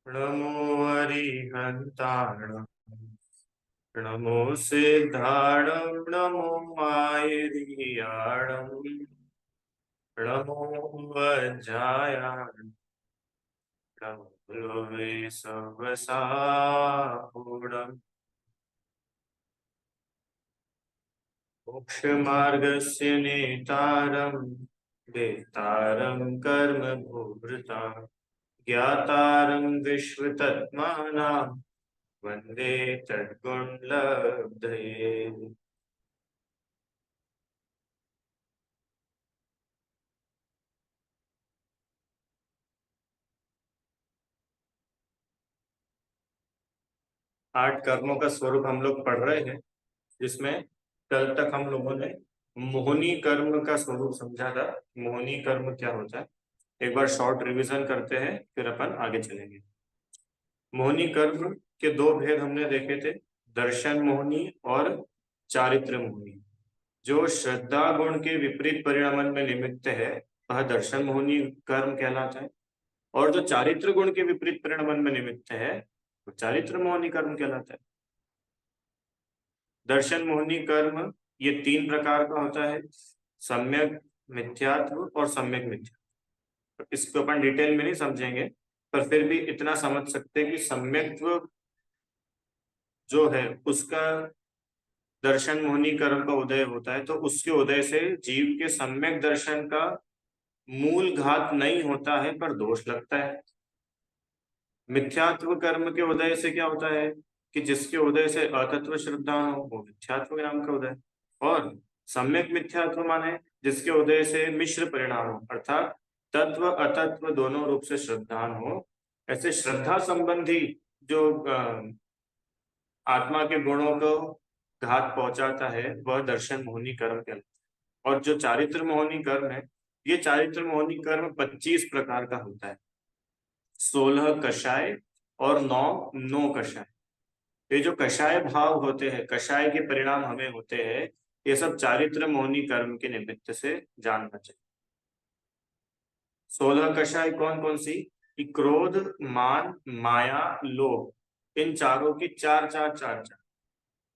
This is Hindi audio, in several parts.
नमो हरिहंताणं नमो सिद्धाणं नमो आयर्याणं नमो वज्रायाणं नमो गुरवे सर्वसाहुणम् मोक्षमार्गस्य नेतारं वेत्तारं कर्मभूभृतां ज्ञातारं विश्वतत्त्वानां वन्दे तद्गुणलब्धये। आठ कर्मों का स्वरूप हम लोग पढ़ रहे हैं, जिसमें कल तक हम लोगों ने मोहनी कर्म का स्वरूप समझा था। मोहनी कर्म क्या होता है, एक बार शॉर्ट रिवीजन करते हैं, फिर अपन आगे चलेंगे। मोहनी कर्म के दो भेद हमने देखे थे, दर्शन मोहनी और चारित्र मोहनी। जो श्रद्धा गुण के विपरीत परिणमन में निमित्त है वह दर्शन मोहनी कर्म कहलाता है, और जो चारित्र गुण के विपरीत परिणमन में निमित्त है वो चारित्र मोहनी कर्म कहलाता है। दर्शन मोहनी कर्म ये तीन प्रकार का होता है, सम्यक, मिथ्यात्व और सम्यक मिथ्या। तो इसको अपन डिटेल में नहीं समझेंगे, पर फिर भी इतना समझ सकते हैं कि सम्यक्त्व जो है उसका दर्शन मोहनी कर्म का उदय होता है, तो उसके उदय से जीव के सम्यक दर्शन का मूल घात नहीं होता है पर दोष लगता है। मिथ्यात्व कर्म के उदय से क्या होता है कि जिसके उदय से अतत्व श्रद्धा हो वो मिथ्यात्व नाम का उदय, और सम्यक मिथ्यात्व माने जिसके उदय से मिश्र परिणाम हो, अर्थात तत्व अतत्व दोनों रूप से श्रद्धान हो। ऐसे श्रद्धा संबंधी जो आत्मा के गुणों को घात पहुंचाता है वह दर्शन मोहनी कर्म कहलाता है। और जो चारित्र मोहनी कर्म है, ये चारित्र मोहनी कर्म 25 प्रकार का होता है। 16 कषाय और 9 नो कषाय। ये जो कषाय भाव होते हैं, कषाय के परिणाम हमें होते हैं, ये सब चारित्र मोहनी कर्म के निमित्त से जानना चाहिए। 16 कषाय कौन कौन सी? कि क्रोध, मान, माया, लोभ, इन चारों की चार चार चार चार।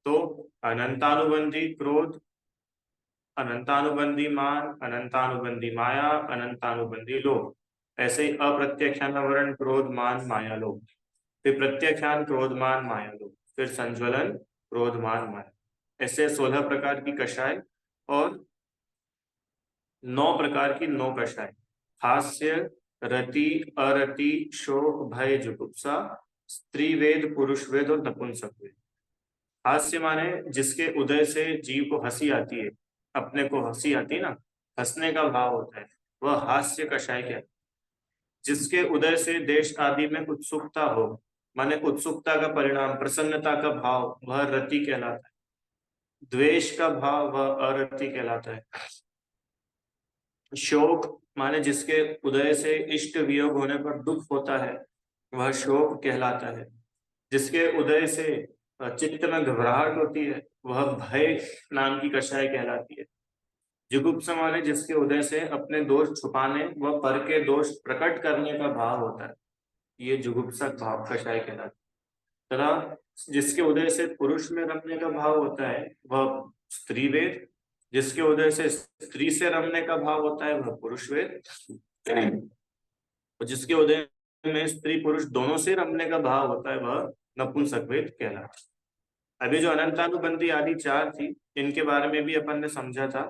तो अनंतानुबंधी क्रोध, अनंतानुबंधी मान, अनंतानुबंधी माया, अनंतानुबंधी लोभ। ऐसे ही अप्रत्यक्षानुवरण क्रोध मान माया लोभ, फिर प्रत्याख्यान क्रोध मान माया लोभ, फिर संज्वलन क्रोध मान माया। ऐसे 16 प्रकार की कषाय और 9 प्रकार की नो कषाय। हास्य, रति, अरति, शोक, भय, जुगुप्सा, स्त्री वेद, पुरुष वेद और नपुंसक वेद। हास्य माने जिसके उदय से जीव को हंसी आती है, अपने को हंसी आती है ना, हंसने का भाव होता है, वह हास्य कषाय क्या है। जिसके उदय से देश आदि में उत्सुकता हो, माने उत्सुकता का परिणाम प्रसन्नता का भाव, वह रति कहलाता है। द्वेष का भाव वह अरति कहलाता है। शोक माने जिसके उदय से इष्ट वियोग होने पर दुख होता है, वह शोक कहलाता है। जिसके उदय से चित्त में घबराहट होती है, वह भय नाम की कषाय कहलाती है। जुगुप्सा माने जिसके उदय से अपने दोष छुपाने व पर के दोष प्रकट करने का भाव होता है, ये जुगुप्सक भाव कषाय कहलाता है। तथा जिसके उदय से पुरुष में रमने का भाव होता है वह स्त्री वेद, जिसके उदय से स्त्री से रमने का भाव होता है वह पुरुष वेद, और जिसके उदय में स्त्री पुरुष दोनों से रमने का भाव होता है वह नपुंसक वेद कहलाता है। अभी जो अनंतानुबंधी आदि चार थी, इनके बारे में भी अपन ने समझा था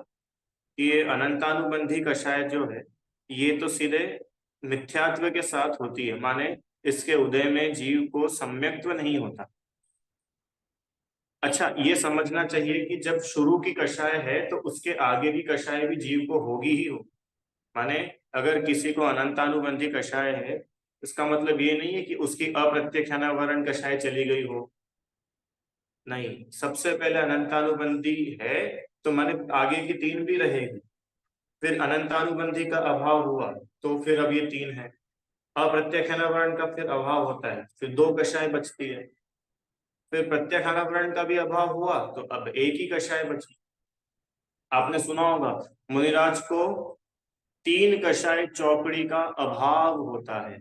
कि ये अनंतानुबंधी कषाय जो है ये तो सीधे मिथ्यात्व के साथ होती है, माने इसके उदय में जीव को सम्यक्त्व नहीं होता। अच्छा, ये समझना चाहिए कि जब शुरू की कषाय है तो उसके आगे की कषाय भी जीव को होगी ही हो। माने अगर किसी को अनंतानुबंधी कषाय है, इसका मतलब ये नहीं है कि उसकी अप्रत्यक्षानावरण कषाय चली गई हो, नहीं। सबसे पहले अनंतानुबंधी है तो माने आगे की तीन भी रहेगी, फिर अनंतानुबंधी का अभाव हुआ तो फिर अब ये तीन है। अप्रत्यक्षानावरण का फिर अभाव होता है, फिर दो कषाय बचती है। फिर प्रत्यक्षानावरण का भी अभाव हुआ तो अब एक ही कषाय बची। आपने सुना होगा मुनिराज को तीन कषाय चौकड़ी का अभाव होता है।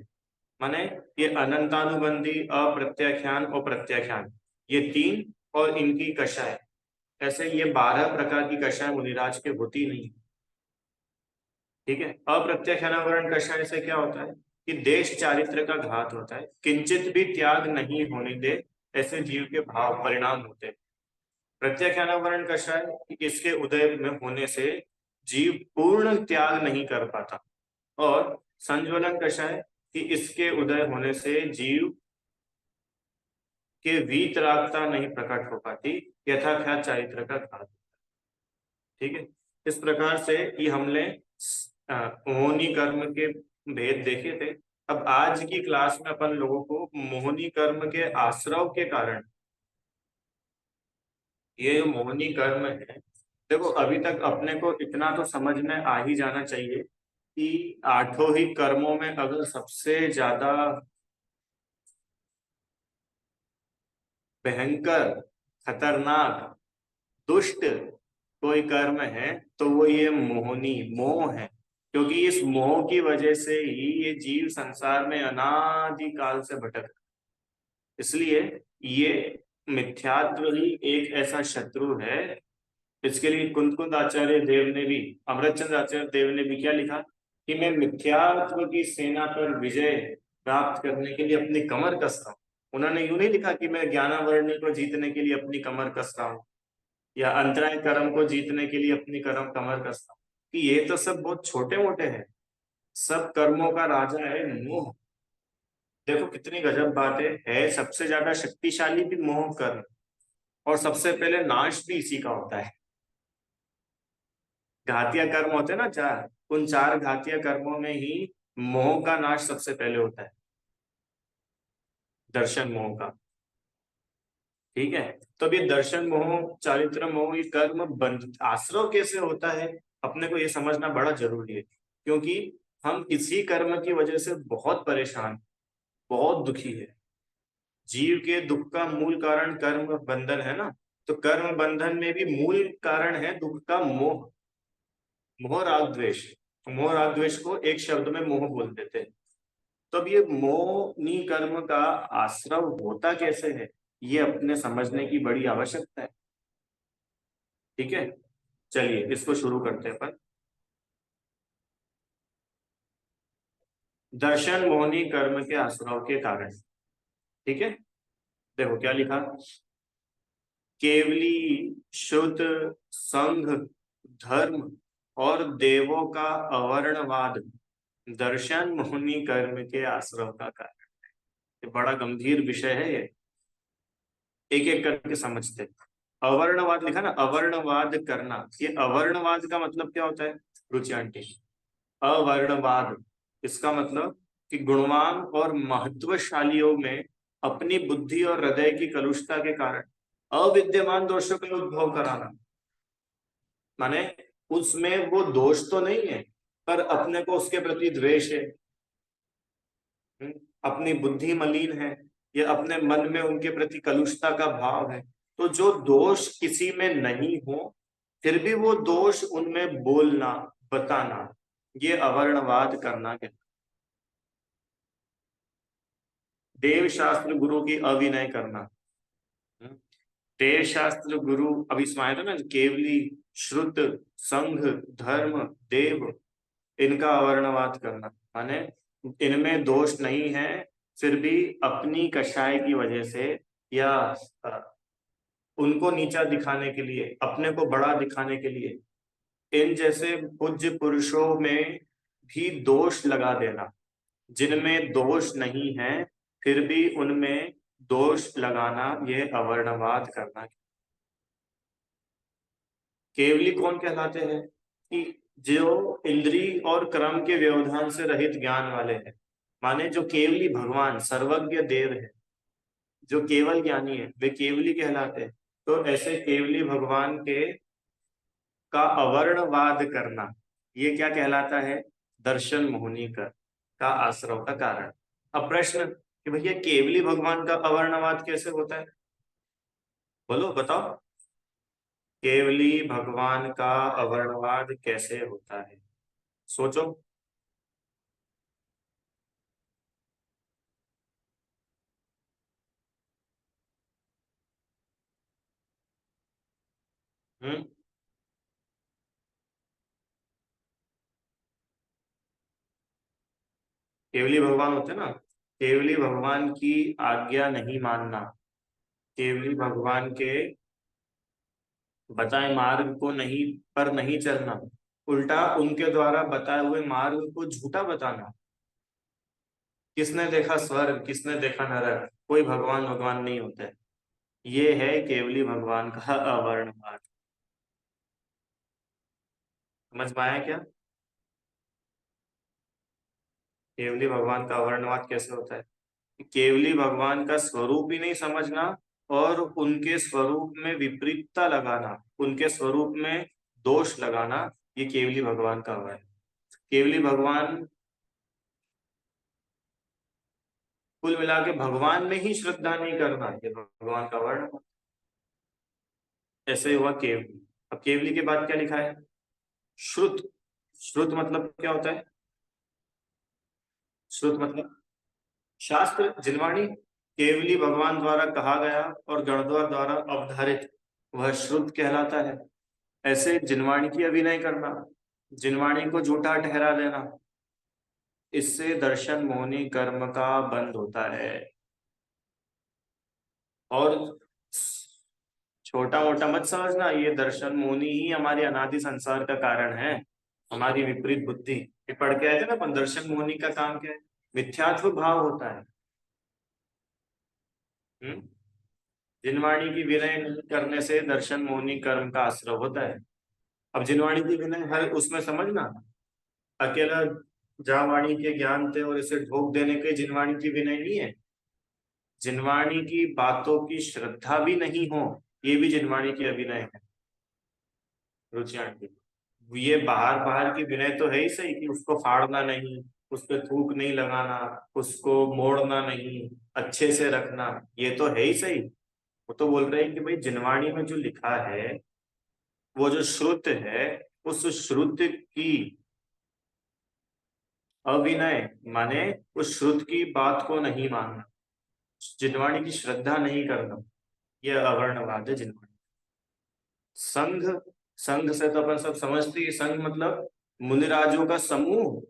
माने ये अनंतानुबंधी, अप्रत्याख्यान और प्रत्याख्यान, ये तीन और इनकी कषाय, ऐसे ये 12 प्रकार की कषाय मुनिराज के होती नहीं। ठीक है। अप्रत्याख्यानावरण कषाय से क्या होता है कि देश चारित्र का घात होता है, किंचित भी त्याग नहीं होने दे, ऐसे जीव के भाव परिणाम होते हैं। प्रत्याख्यानावरण कषाय कि इसके उदय में होने से जीव पूर्ण त्याग नहीं कर पाता, और संज्वलन कषाय कि इसके उदय होने से जीव के वीतरागता नहीं प्रकट हो पाती, यथाख्यात चारित्र का घात। ठीक है। इस प्रकार से ये हमने मोहनी कर्म के भेद देखे थे। अब आज की क्लास में अपन लोगों को मोहनी कर्म के आश्रव के कारण, ये जो मोहनी कर्म है, देखो अभी तक अपने को इतना तो समझ में आ ही जाना चाहिए कि आठों ही कर्मों में अगर सबसे ज्यादा भयंकर, खतरनाक, दुष्ट कोई कर्म है तो वो ये मोहनी मोह है, क्योंकि इस मोह की वजह से ही ये जीव संसार में अनादि काल से भटक रहा है। इसलिए ये मिथ्यात्व ही एक ऐसा शत्रु है। इसके लिए कुंद आचार्य देव ने भी, अमृतचंद्र आचार्य देव ने भी क्या लिखा कि मैं मिथ्यात्व की सेना पर विजय प्राप्त करने के लिए अपनी कमर कसता हूँ। उन्होंने यूं नहीं लिखा कि मैं ज्ञानावरणी को जीतने के लिए अपनी कमर कसता हूँ, या अंतराय कर्म को जीतने के लिए अपनी कमर कसता हूँ, कि ये तो सब बहुत छोटे मोटे हैं। सब कर्मों का राजा है मोह। देखो कितनी गजब बात है, सबसे ज्यादा शक्तिशाली भी मोह कर्म, और सबसे पहले नाश भी इसी का होता है। घातिया कर्म होते हैं ना चार, उन चार घातिया कर्मों में ही मोह का नाश सबसे पहले होता है, दर्शन मोह का। ठीक है। तो अब ये दर्शन मोह, चारित्र मोह, ये कर्म बंध आश्रव कैसे होता है, अपने को ये समझना बड़ा जरूरी है, क्योंकि हम इसी कर्म की वजह से बहुत परेशान, बहुत दुखी है। जीव के दुख का मूल कारण कर्म बंधन है ना, तो कर्म बंधन में भी मूल कारण है दुख का मोह, मोह राग द्वेष। मोह राग द्वेष को एक शब्द में मोह बोल देते हैं। तो अब ये मोहनी कर्म का आश्रव होता कैसे है, ये अपने समझने की बड़ी आवश्यकता है। ठीक है। चलिए इसको शुरू करते हैं अपन। दर्शन मोहनी कर्म के आश्रव के कारण। ठीक है। देखो क्या लिखा, केवली शुद्ध संघ धर्म और देवों का अवर्णवाद दर्शन मोहनी कर्म के आश्रव का कारण। ये बड़ा गंभीर विषय है ये, एक एक करके समझते हैं। अवर्णवाद लिखा ना, अवर्णवाद करना, ये अवर्णवाद का मतलब क्या होता है रुचि आंटी? अवर्णवाद, इसका मतलब कि गुणवान और महत्वशालियों में अपनी बुद्धि और हृदय की कलुषता के कारण अविद्यमान दोषों का उद्भव कराना। माने उसमें वो दोष तो नहीं है, पर अपने को उसके प्रति द्वेष है। हम्म, अपनी बुद्धि मलिन है, या अपने मन में उनके प्रति कलुषता का भाव है। तो जो दोष किसी में नहीं हो, फिर भी वो दोष उनमें बोलना, बताना, ये अवर्णवाद करना है। देव शास्त्र गुरु की अविनय करना। हम्म, देव शास्त्र गुरु, अभी इसमें आया था ना, केवली श्रुत संघ धर्म देव, इनका अवर्णवाद करना, माने इनमें दोष नहीं है, फिर भी अपनी कषाय की वजह से, या उनको नीचा दिखाने के लिए, अपने को बड़ा दिखाने के लिए, इन जैसे पूज्य पुरुषों में भी दोष लगा देना, जिनमें दोष नहीं है फिर भी उनमें दोष लगाना, यह अवर्णवाद करना। केवली कौन कहलाते हैं कि जो इंद्री और क्रम के व्यवधान से रहित ज्ञान वाले हैं, माने जो केवली भगवान सर्वज्ञ देव है, जो केवल ज्ञानी है वे केवली कहलाते हैं। तो ऐसे केवली भगवान के का अवर्णवाद करना, ये क्या कहलाता है? दर्शन मोहनी का आश्रव का कारण। अब प्रश्न कि भैया केवली भगवान का अवर्णवाद कैसे होता है, बोलो बताओ। केवली भगवान का अवर्णवाद कैसे होता है, सोचो। हम्म। केवली भगवान होते हैं ना, केवली भगवान की आज्ञा नहीं मानना, केवली भगवान के बताए मार्ग को नहीं, पर नहीं चलना, उल्टा उनके द्वारा बताए हुए मार्ग को झूठा बताना। किसने देखा स्वर्ग, किसने देखा नरक, कोई भगवान भगवान नहीं होता है। ये है केवली भगवान का अवर्ण मार्ग। समझ में आया क्या? केवली भगवान का अवर्णवाद कैसे होता है? केवली भगवान का स्वरूप ही नहीं समझना, और उनके स्वरूप में विपरीतता लगाना, उनके स्वरूप में दोष लगाना, ये केवली भगवान का अवर्ण है। केवली भगवान, कुल मिला के भगवान में ही श्रद्धा नहीं करना, ये भगवान का वर्ण। ऐसे ही हुआ केवली। अब केवली के बाद क्या लिखा है? श्रुत। श्रुत मतलब क्या होता है? श्रुत मतलब शास्त्र, जिनवाणी। केवली भगवान द्वारा कहा गया और गणद्वार द्वारा अवधारित, वह श्रुत कहलाता है। ऐसे जिनवाणी की अभिनय करना, जिनवाणी को झूठा ठहरा देना, इससे दर्शन मोहनी कर्म का बंध होता है। और छोटा मोटा मत समझना, ये दर्शन मोहनी ही हमारे अनादि संसार का कारण है, हमारी विपरीत बुद्धि। ये पढ़ के आए थे ना अपन, दर्शन मोहनी का काम क्या है? मिथ्यात्व भाव होता है। हम्म। जिनवाणी की विनय नहीं करने से दर्शन मोहनी कर्म का आश्रय होता है। अब जिनवाणी की विनय हर उसमें समझना, अकेला जावाणी के ज्ञान थे और इसे ढोक देने के जिनवाणी की विनय नहीं है। जिनवाणी की बातों की श्रद्धा भी नहीं हो, ये भी जिनवाणी की अभिनय है। रुचि आंटी, ये बाहर बाहर की विनय तो है ही सही, कि उसको फाड़ना नहीं, उस पर थूक नहीं लगाना, उसको मोड़ना नहीं, अच्छे से रखना, ये तो है ही सही। वो तो बोल रहे हैं कि भाई जिनवाणी में जो लिखा है, वो जो श्रुत है, उस श्रुत की अविनय माने उस श्रुत की बात को नहीं मानना, जिनवाणी की श्रद्धा नहीं करना, यह अवर्णवाद है जिनवाणी। संघ, संघ से तो अपन सब समझते ही, संघ मतलब मुनिराजों का समूह।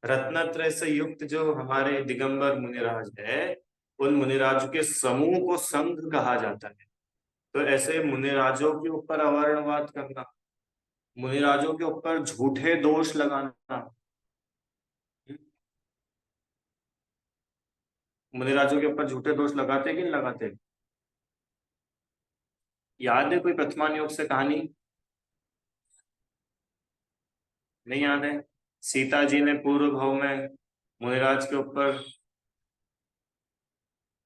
रत्नत्रय से युक्त जो हमारे दिगंबर मुनिराज है, उन मुनिराजों के समूह को संघ कहा जाता है। तो ऐसे मुनिराजों के ऊपर अवर्णवाद करना, मुनिराजों के ऊपर झूठे दोष लगाना। मुनिराजों के ऊपर झूठे दोष लगाते कि नहीं लगाते? याद है कोई प्रथमान योग से कहानी? नहीं याद है? सीता जी ने पूर्व भाव में मुनिराज के ऊपर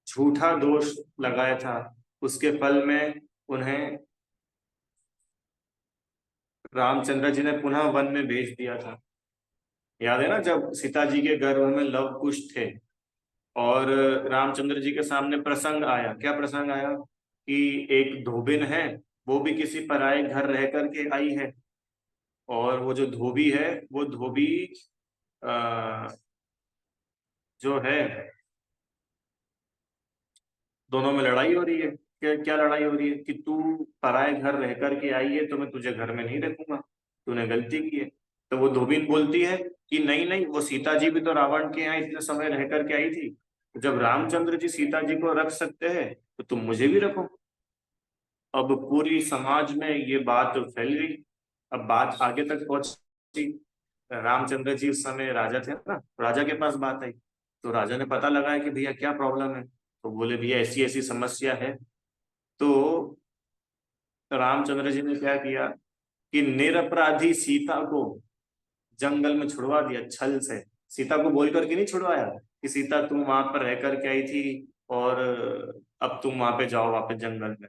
झूठा दोष लगाया था, उसके फल में उन्हें रामचंद्र जी ने पुनः वन में भेज दिया था। याद है ना, जब सीता जी के गर्भ में लव कुश थे और रामचंद्र जी के सामने प्रसंग आया, क्या प्रसंग आया? कि एक धोबिन है, वो भी किसी पराये घर रह करके आई है, और वो जो धोबी है, वो धोबी आ, जो है, दोनों में लड़ाई हो रही है। क्या क्या लड़ाई हो रही है? कि तू पराये घर रह करके आई है, तो मैं तुझे घर में नहीं रखूंगा, तूने गलती की है। तो वो धोबिन बोलती है कि नहीं नहीं, वो सीता जी भी तो रावण के यहाँ इतने समय रह करके आई थी, जब रामचंद्र जी सीता जी को रख सकते हैं तो तुम मुझे भी रखो। अब पूरी समाज में ये बात फैल गई। अब बात आगे तक पहुंची। रामचंद्र जी उस समय राजा थे ना, राजा के पास बात आई। तो राजा ने पता लगाया कि भैया क्या प्रॉब्लम है, तो बोले भैया ऐसी ऐसी समस्या है। तो रामचंद्र जी ने क्या किया कि निरपराधी सीता को जंगल में छुड़वा दिया छल से। सीता को बोल करके नहीं छुड़वाया कि सीता तुम वहां पर रह करके आई थी, और अब तुम वहां पे जाओ वापस जंगल में।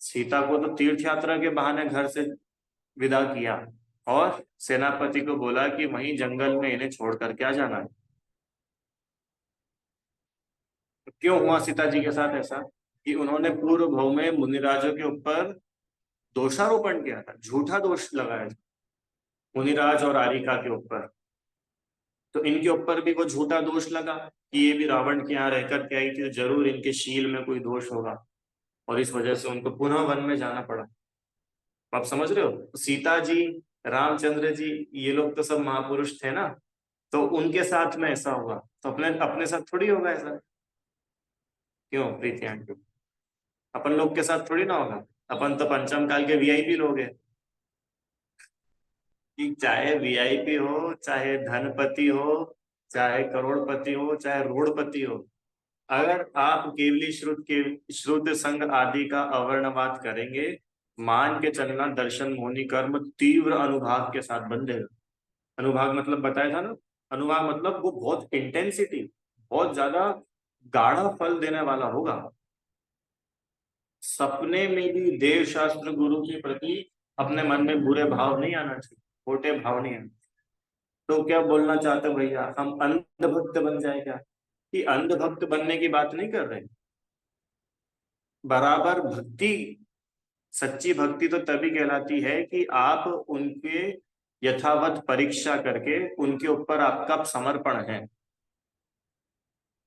सीता को तो तीर्थ यात्रा के बहाने घर से विदा किया, और सेनापति को बोला कि वहीं जंगल में इन्हें छोड़ करके आ जाना है। तो क्यों हुआ सीता जी के साथ ऐसा? कि उन्होंने पूर्व भव में मुनिराजों के ऊपर दोषारोपण किया था, झूठा दोष लगाया था मुनिराज और आरिका के ऊपर। तो इनके ऊपर भी वो झूठा दोष लगा कि ये भी रावण के यहाँ रह करके आई थी, तो जरूर इनके शील में कोई दोष होगा, और इस वजह से उनको पुनः वन में जाना पड़ा। आप समझ रहे हो, सीता जी, रामचंद्र जी, ये लोग तो सब महापुरुष थे ना, तो उनके साथ में ऐसा हुआ, तो अपने अपने साथ थोड़ी होगा ऐसा। क्यों प्रीति आंटी, अपन लोग के साथ थोड़ी ना होगा। अपन तो पंचम काल के वीआईपी लोग हैं। कि चाहे वीआईपी हो, चाहे धनपति हो, चाहे करोड़पति हो, चाहे रोडपति हो, अगर आप केवली श्रुत संग आदि का अवर्णवाद करेंगे, मान के चलना दर्शन मोनि कर्म तीव्र अनुभाग के साथ बंधेगा। अनुभाग मतलब बताया था ना, अनुभाग मतलब वो बहुत इंटेंसिटी, बहुत ज्यादा गाढ़ा फल देने वाला होगा। सपने में भी देव शास्त्र गुरु के प्रति अपने मन में बुरे भाव नहीं आना चाहिए, खोटे भाव नहीं आना। तो क्या बोलना चाहते हो भैया, हम अंध भक्त बन जाए क्या? कि अंध भक्त बनने की बात नहीं कर रहे, बराबर भक्ति, सच्ची भक्ति तो तभी कहलाती है कि आप उनके यथावत परीक्षा करके उनके ऊपर आपका समर्पण है,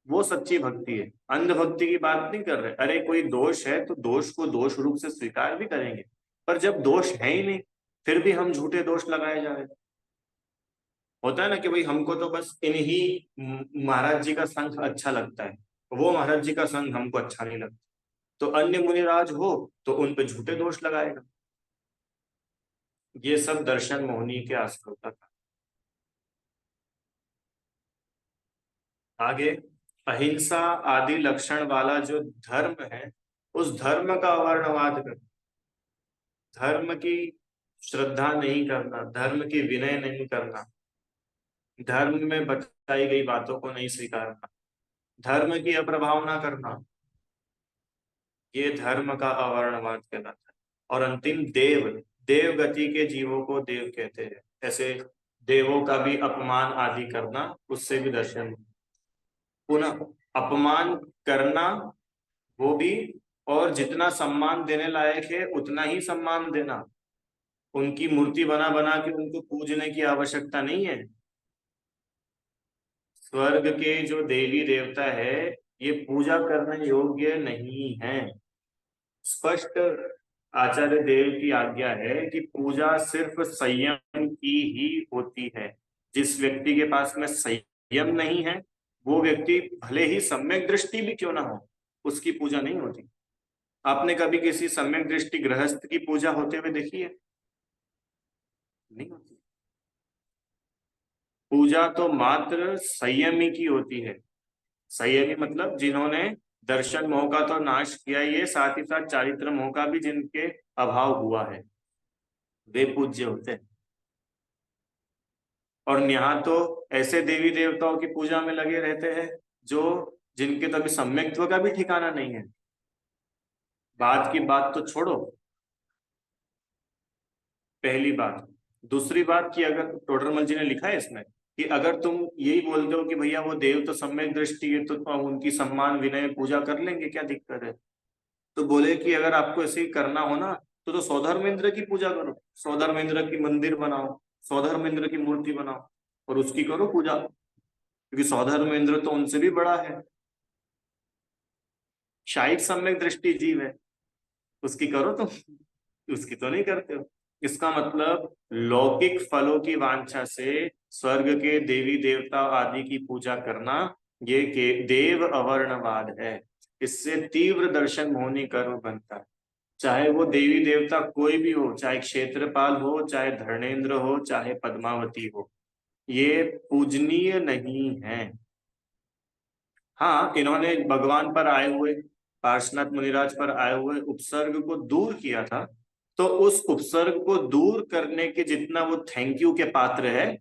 वो सच्ची भक्ति है। अंध भक्ति की बात नहीं कर रहे। अरे कोई दोष है तो दोष को दोष रूप से स्वीकार भी करेंगे, पर जब दोष है ही नहीं, फिर भी हम झूठे दोष लगाए जा रहे हैं। होता है ना कि भाई हमको तो बस इन्हीं महाराज जी का संघ अच्छा लगता है, वो महाराज जी का संघ हमको अच्छा नहीं लगता, तो अन्य मुनिराज हो तो उन पे झूठे दोष लगाएगा। ये सब दर्शन मोहनी के आश्रय तक। आगे, अहिंसा आदि लक्षण वाला जो धर्म है, उस धर्म का वर्णवाद कर, धर्म की श्रद्धा नहीं करना, धर्म की विनय नहीं करना, धर्म में बताई गई बातों को नहीं स्वीकारना, धर्म की अप्रभावना करना, ये धर्म का अवर्णवाद कहलाता है। और अंतिम देव, देव गति के जीवों को देव कहते हैं। ऐसे देवों का भी अपमान आदि करना, उससे भी दर्शन। पुनः अपमान करना वो भी, और जितना सम्मान देने लायक है उतना ही सम्मान देना। उनकी मूर्ति बना बना के उनको पूजने की आवश्यकता नहीं है। स्वर्ग के जो देवी देवता है, ये पूजा करने योग्य नहीं है। स्पष्ट आचार्य देव की आज्ञा है कि पूजा सिर्फ संयम की ही होती है। जिस व्यक्ति के पास में संयम नहीं है, वो व्यक्ति भले ही सम्यक दृष्टि भी क्यों ना हो, उसकी पूजा नहीं होती। आपने कभी किसी सम्यक दृष्टि गृहस्थ की पूजा होते हुए देखी है? नहीं होती। पूजा तो मात्र संयमी की होती है। संयमी मतलब जिन्होंने दर्शन मोह का तो नाश किया ही है, साथ ही साथ चारित्र मोह का भी जिनके अभाव हुआ है, वे पूज्य होते हैं। और यहाँ तो ऐसे देवी देवताओं की पूजा में लगे रहते हैं जो, जिनके तो अभी सम्यक्त्व का भी ठिकाना नहीं है। बात की बात तो छोड़ो, पहली बात। दूसरी बात कि अगर टोडरमल जी ने लिखा है इसमें कि अगर तुम यही बोलते हो कि भैया वो देव तो सम्यक दृष्टि है, तो उनकी सम्मान विनय पूजा कर लेंगे, क्या दिक्कत है? तो बोले कि अगर आपको ऐसे ही करना हो ना, तो सौधर्मेंद्र की पूजा करो, सौधर्मेंद्र की मंदिर बनाओ, सौधर्मेंद्र की मूर्ति बनाओ और उसकी करो पूजा, क्योंकि सौधर्मेंद्र तो उनसे भी बड़ा है, शायद सम्यक दृष्टि जीव है, उसकी करो तुम, उसकी तो नहीं करते हो। इसका मतलब लौकिक फलों की वांछा से स्वर्ग के देवी देवता आदि की पूजा करना, ये के देव अवर्णवाद है। इससे तीव्र दर्शन मोहनी कर्म बनता है। चाहे वो देवी देवता कोई भी हो, चाहे क्षेत्रपाल हो, चाहे धर्मेंद्र हो, चाहे पद्मावती हो, ये पूजनीय नहीं है। हाँ, इन्होंने भगवान पर आए हुए, पार्श्वनाथ मुनिराज पर आए हुए उपसर्ग को दूर किया था, तो उस उपसर्ग को दूर करने के जितना वो थैंक यू के पात्र है,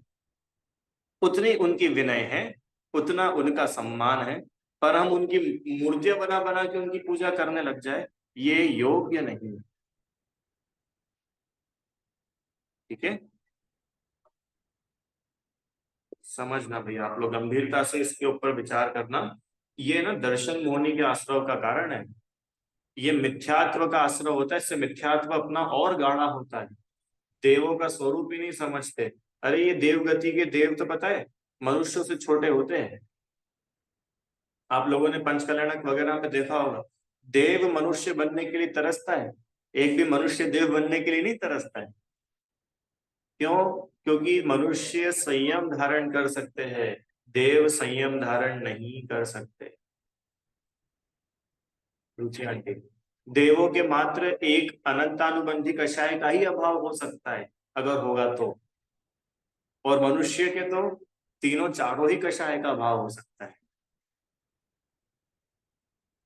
उतनी उनकी विनय है, उतना उनका सम्मान है। पर हम उनकी मूर्तियां बना बना के उनकी पूजा करने लग जाए, ये योग्य नहीं है। ठीक है, समझना भैया, आप लोग गंभीरता से इसके ऊपर विचार करना। ये ना दर्शन मोहनी के आश्रव का कारण है। ये मिथ्यात्व का आश्रय होता है, इससे मिथ्यात्व अपना और गाढ़ा होता है। देवों का स्वरूप ही नहीं समझते। अरे ये देवगति के देव तो पता है मनुष्यों से छोटे होते हैं। आप लोगों ने पंचकल्याणक वगैरह में देखा होगा, देव मनुष्य बनने के लिए तरसता है, एक भी मनुष्य देव बनने के लिए नहीं तरसता है। क्यों? क्योंकि मनुष्य संयम धारण कर सकते हैं, देव संयम धारण नहीं कर सकते। रुचि आंटी, देवों के मात्र एक अनंतानुबंधी कषाय का ही अभाव हो सकता है अगर होगा तो, और मनुष्य के तो तीनों चारों ही कषाय का अभाव हो सकता है।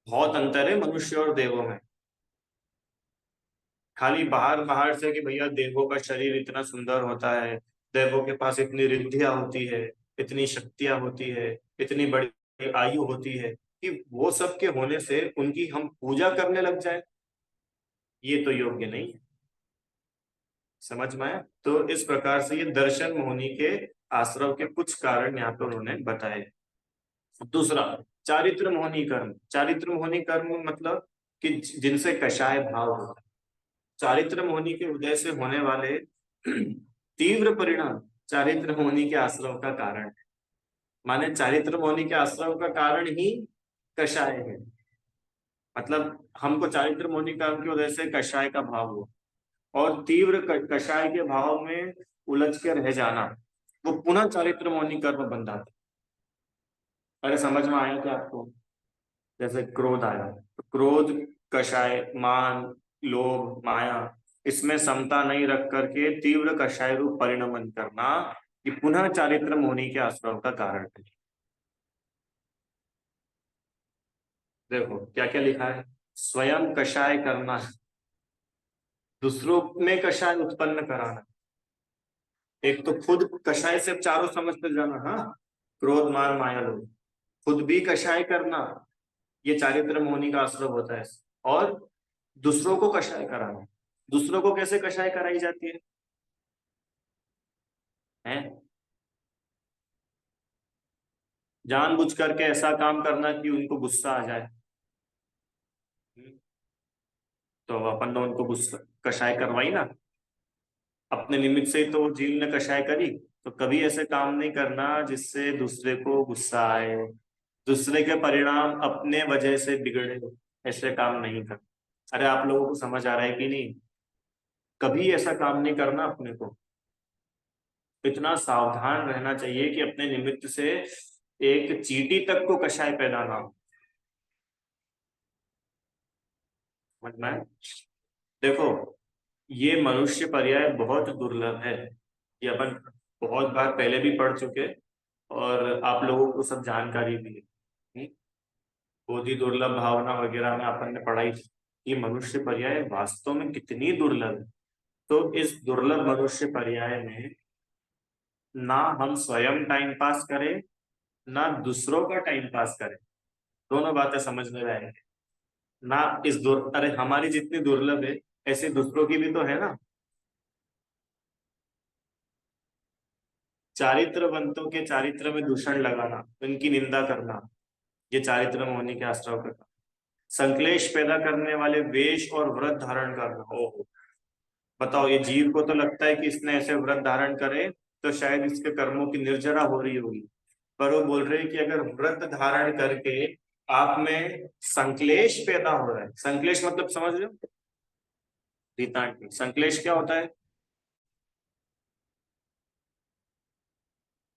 बहुत अंतर है मनुष्य और देवों में। खाली बाहर बाहर से कि भैया देवों का शरीर इतना सुंदर होता है, देवों के पास इतनी रिद्धियां होती है, इतनी शक्तियां होती है, इतनी बड़ी आयु होती है, कि वो सब के होने से उनकी हम पूजा करने लग जाए, ये तो योग्य नहीं है। समझ में आया? तो इस प्रकार से ये दर्शन मोहनी के आश्रव के कुछ कारण यहाँ पे उन्होंने बताए। दूसरा, चारित्र मोहनी कर्म। चारित्र मोहनी कर्म मतलब कि जिनसे कषाय भाव होता है। चारित्र मोहनी के उदय से होने वाले तीव्र परिणाम चारित्र मोहनी के आश्रव का कारण है। माने चारित्र मोहनी के आश्रव का कारण ही कषाय है। मतलब हमको चारित्र मोहनी कर्म की वजह से कषाय का भाव हो, और तीव्र कषाय के भाव में उलझ के रह जाना, वो पुनः चारित्र मोहनी कर्म बन जाता है। अरे समझ में आया क्या आपको? जैसे क्रोध आया तो क्रोध, कषाय, मान, लोभ, माया, इसमें समता नहीं रख करके तीव्र कषाय रूप परिणमन करना, ये पुनः चारित्र मोहनी के आश्रव का कारण है। देखो क्या क्या लिखा है, स्वयं कषाय करना, दूसरों में कषाय उत्पन्न कराना, एक तो खुद कषाय से चारों समझते जाना, हाँ, क्रोध, मान, माया, लोभ, खुद भी कषाय करना, ये चारित्र मोहनी का आश्रव होता है। और दूसरों को कषाय कराना, दूसरों को कैसे कषाय कराई जाती है? जानबूझ करके ऐसा काम करना कि उनको गुस्सा आ जाए। तो अपन ने उनको गुस्सा कषाय करवाई ना, अपने निमित्त से ही तो जीव ने कषाय करी। तो कभी ऐसे काम नहीं करना जिससे दूसरे को गुस्सा आए, दूसरे के परिणाम अपने वजह से बिगड़े, ऐसे काम नहीं कर। अरे आप लोगों को समझ आ रहा है कि नहीं? कभी ऐसा काम नहीं करना अपने को। इतना सावधान रहना चाहिए कि अपने निमित्त से एक चींटी तक को कषाय पैदा ना हो। समझ में आया? देखो, ये मनुष्य पर्याय बहुत दुर्लभ है, ये अपन बहुत बार पहले भी पढ़ चुके, और आप लोगों को सब जानकारी भी है। बोधि दुर्लभ भावना वगैरह में अपन ने पढ़ाई थी। ये मनुष्य पर्याय वास्तव में कितनी दुर्लभ है। तो इस दुर्लभ मनुष्य पर्याय में ना हम स्वयं टाइम पास करें, ना दूसरों का टाइम पास करें, दोनों बातें समझ में आएंगे ना। अरे हमारी जितनी दुर्लभ है, ऐसे दूसरों की भी तो है ना। चारित्रवंतों के चारित्र में दूषण लगाना, उनकी निंदा करना, ये चारित्र में होने के आश्रव का। संक्लेश पैदा करने वाले वेश और व्रत धारण करना। ओहो, बताओ, ये जीव को तो लगता है कि इसने ऐसे व्रत धारण करे तो शायद इसके कर्मों की निर्जरा हो रही होगी, पर वो बोल रहे हैं कि अगर व्रत धारण करके आप में संक्लेश पैदा हो रहा है, संक्लेश मतलब समझ रहे हो? रीतांटी, संक्लेश क्या होता है?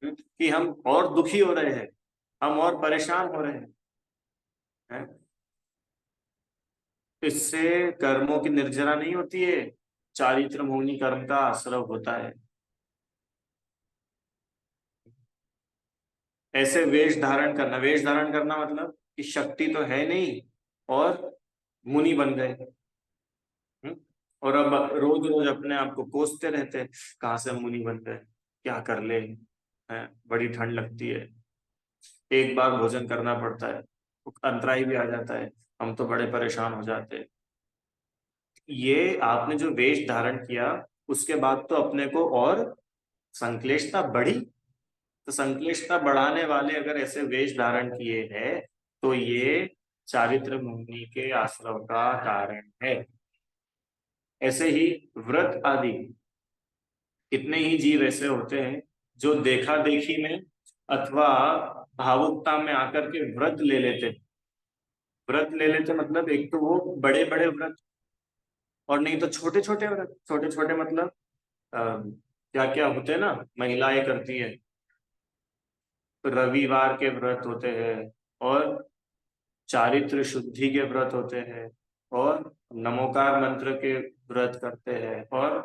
कि हम और दुखी हो रहे हैं, हम और परेशान हो रहे हैं। इससे कर्मों की निर्जरा नहीं होती है, चारित्र मोहनी कर्म का आश्रव होता है। ऐसे वेश धारण करना, वेश धारण करना मतलब कि शक्ति तो है नहीं और मुनि बन गए। हम्म? और अब रोज रोज अपने आप को कोसते रहते हैं, कहाँ से मुनि बन गए, क्या कर ले हैं, बड़ी ठंड लगती है, एक बार भोजन करना पड़ता है, अंतराई भी आ जाता है, हम तो बड़े परेशान हो जाते हैं। ये आपने जो वेश धारण किया, उसके बाद तो अपने को और संक्लिष्टता बढ़ी। तो संक्लिष्टता बढ़ाने वाले अगर ऐसे वेश धारण किए हैं, तो ये चारित्र मुनि के आश्रव का कारण है। ऐसे ही व्रत आदि कितने ही जीव ऐसे होते हैं जो देखा देखी में अथवा भावुकता में आकर के व्रत ले लेते। व्रत ले लेते मतलब एक तो वो बड़े बड़े व्रत, और नहीं तो छोटे छोटे व्रत, छोटे छोटे मतलब क्या क्या होते हैं ना, महिलाएं करती है। तो रविवार के व्रत होते हैं, और चारित्र शुद्धि के व्रत होते हैं, और नमोकार मंत्र के व्रत करते हैं, और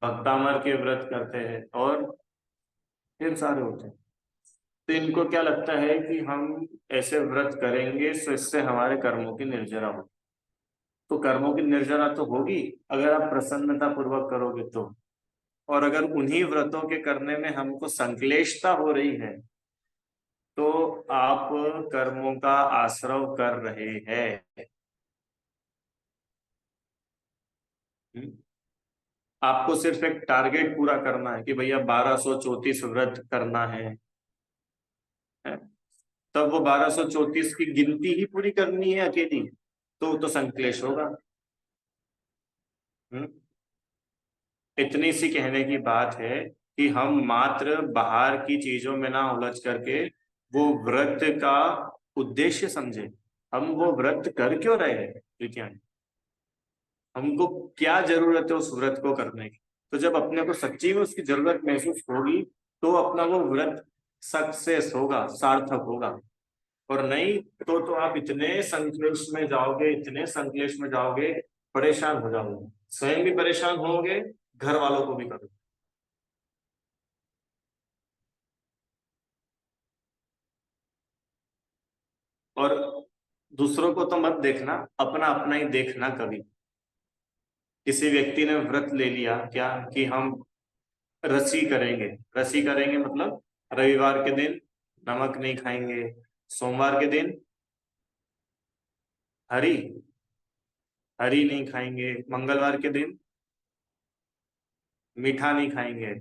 भक्तामर के व्रत करते हैं, और ढेर सारे होते हैं। तो इनको क्या लगता है कि हम ऐसे व्रत करेंगे तो इससे हमारे कर्मों की निर्जरा हो। तो कर्मों की निर्जरा तो होगी अगर आप प्रसन्नता पूर्वक करोगे तो। और अगर उन्हीं व्रतों के करने में हमको संक्लेशता हो रही है तो आप कर्मों का आश्रव कर रहे हैं। हम्म? आपको सिर्फ एक टारगेट पूरा करना है कि भैया 1234 व्रत करना है? तब वो 1234 की गिनती ही पूरी करनी है अकेली, तो संक्लेश होगा। हम्म? इतनी सी कहने की बात है कि हम मात्र बाहर की चीजों में ना उलझ करके वो व्रत का उद्देश्य समझे। हम वो व्रत कर क्यों रहे हैं प्रीतियान, हमको क्या जरूरत है उस व्रत को करने की। तो जब अपने को सच्ची में उसकी जरूरत महसूस होगी तो अपना वो व्रत सक्सेस होगा, सार्थक होगा। और नहीं तो आप इतने संक्लेश में जाओगे, इतने संक्लेश में जाओगे, परेशान हो जाओगे, स्वयं भी परेशान होगे, घर वालों को भी करोगे। और दूसरों को तो मत देखना, अपना अपना ही देखना कभी। किसी व्यक्ति ने व्रत ले लिया क्या कि हम रसी करेंगे। रसी करेंगे मतलब रविवार के दिन नमक नहीं खाएंगे, सोमवार के दिन हरी हरी नहीं खाएंगे, मंगलवार के दिन मीठा नहीं खाएंगे,